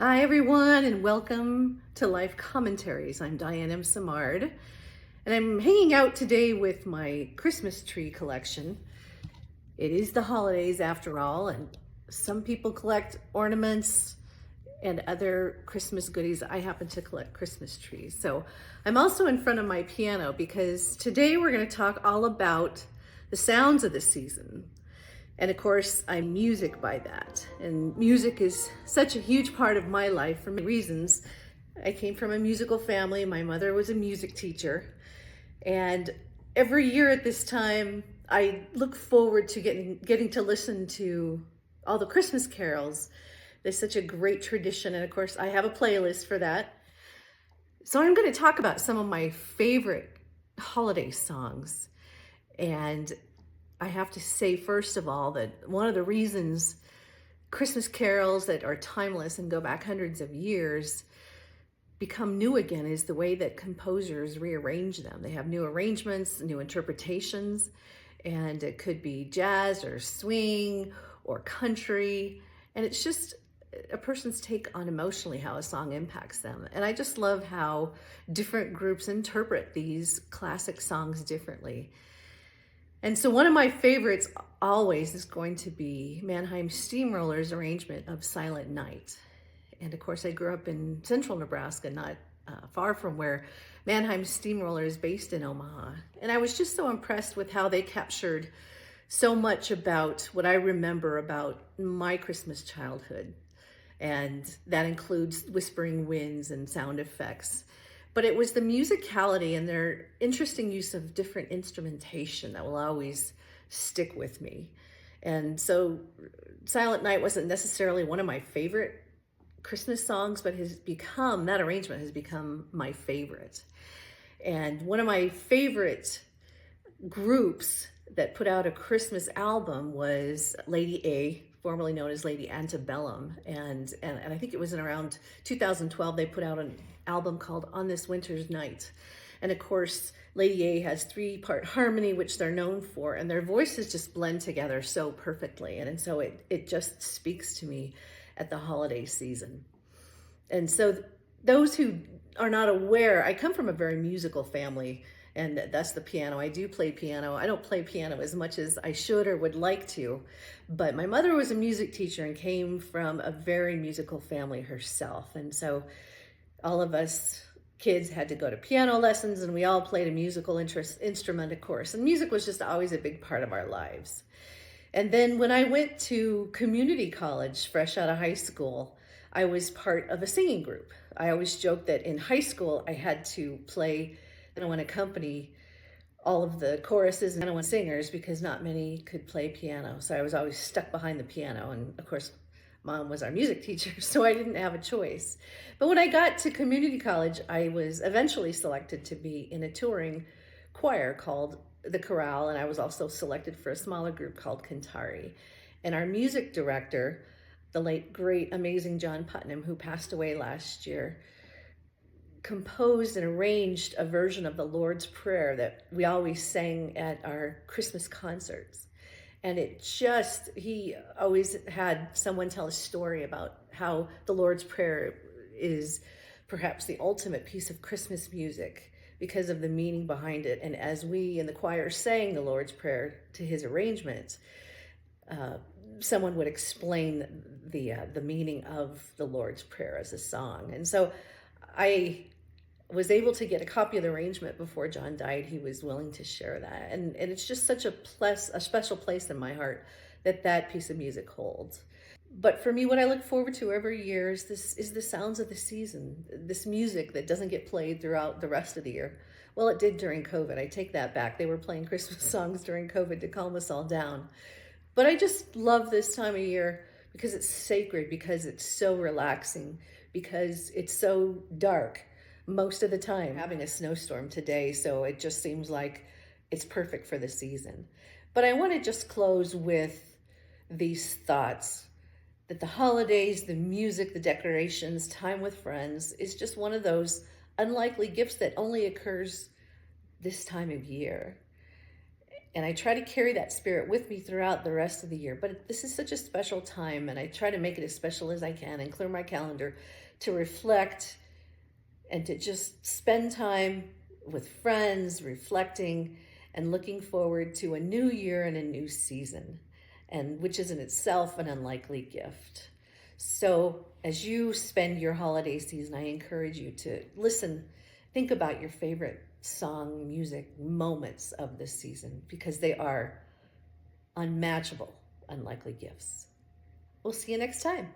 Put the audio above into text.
Hi, everyone, and welcome to Life Commentaries. I'm Diane M. Samard, and I'm hanging out today with my Christmas tree collection. It is the holidays after all, and some people collect ornaments and other Christmas goodies. I happen to collect Christmas trees. So I'm also in front of my piano because today we're going to talk all about the sounds of the season. And of course, I'm music by that. And music is such a huge part of my life for many reasons. I came from a musical family. My mother was a music teacher. And every year at this time, I look forward to getting to listen to all the Christmas carols. There's such a great tradition. And of course, I have a playlist for that. So I'm going to talk about some of my favorite holiday songs. And I have to say, first of all, that one of the reasons Christmas carols that are timeless and go back hundreds of years become new again is the way that composers rearrange them. They have new arrangements, new interpretations, and it could be jazz or swing or country. And it's just a person's take on emotionally how a song impacts them. And I just love how different groups interpret these classic songs differently. And so one of my favorites always is going to be Mannheim Steamroller's arrangement of Silent Night. And of course, I grew up in central Nebraska, not far from where Mannheim Steamroller is based in Omaha. And I was just so impressed with how they captured so much about what I remember about my Christmas childhood. And that includes whispering winds and sound effects. But it was the musicality and their interesting use of different instrumentation that will always stick with me. And so Silent Night wasn't necessarily one of my favorite Christmas songs, but that arrangement has become my favorite. And one of my favorite groups that put out a Christmas album was Lady A, formerly known as Lady Antebellum. And I think it was in around 2012, they put out an album called On This Winter's Night. And of course, Lady A has 3-part harmony, which they're known for, and their voices just blend together so perfectly. And so it just speaks to me at the holiday season. And so those who are not aware, I come from a very musical family, and that's the piano. I do play piano. I don't play piano as much as I should or would like to, but my mother was a music teacher and came from a very musical family herself. And so all of us kids had to go to piano lessons, and we all played a musical instrument, of course. And music was just always a big part of our lives. And then when I went to community college, fresh out of high school, I was part of a singing group. I always joke that in high school, I had to play and accompany all of the choruses and singers because not many could play piano. So I was always stuck behind the piano. And of course, Mom was our music teacher, so I didn't have a choice. But when I got to community college, I was eventually selected to be in a touring choir called the Chorale, and I was also selected for a smaller group called Cantari. And our music director, the late, great, amazing John Putnam, who passed away last year, composed and arranged a version of the Lord's Prayer that we always sang at our Christmas concerts. And he always had someone tell a story about how the Lord's Prayer is perhaps the ultimate piece of Christmas music because of the meaning behind it. And as we in the choir sang the Lord's Prayer to his arrangement, someone would explain the meaning of the Lord's Prayer as a song. And so I was able to get a copy of the arrangement before John died. He was willing to share that. And it's just such a special place in my heart that piece of music holds. But for me, what I look forward to every year is the sounds of the season, this music that doesn't get played throughout the rest of the year. Well, it did during COVID. I take that back. They were playing Christmas songs during COVID to calm us all down. But I just love this time of year because it's sacred, because it's so relaxing, because it's so dark most of the time. Having a snowstorm today, so it just seems like it's perfect for the season. But I want to just close with these thoughts that the holidays, the music, the decorations, time with friends is just one of those unlikely gifts that only occurs this time of year. And I try to carry that spirit with me throughout the rest of the year. But this is such a special time, and I try to make it as special as I can and clear my calendar to reflect and to just spend time with friends, reflecting and looking forward to a new year and a new season, and which is in itself an unlikely gift. So as you spend your holiday season, I encourage you to listen, think about your favorite song, music, moments of this season, because they are unmatchable, unlikely gifts. We'll see you next time.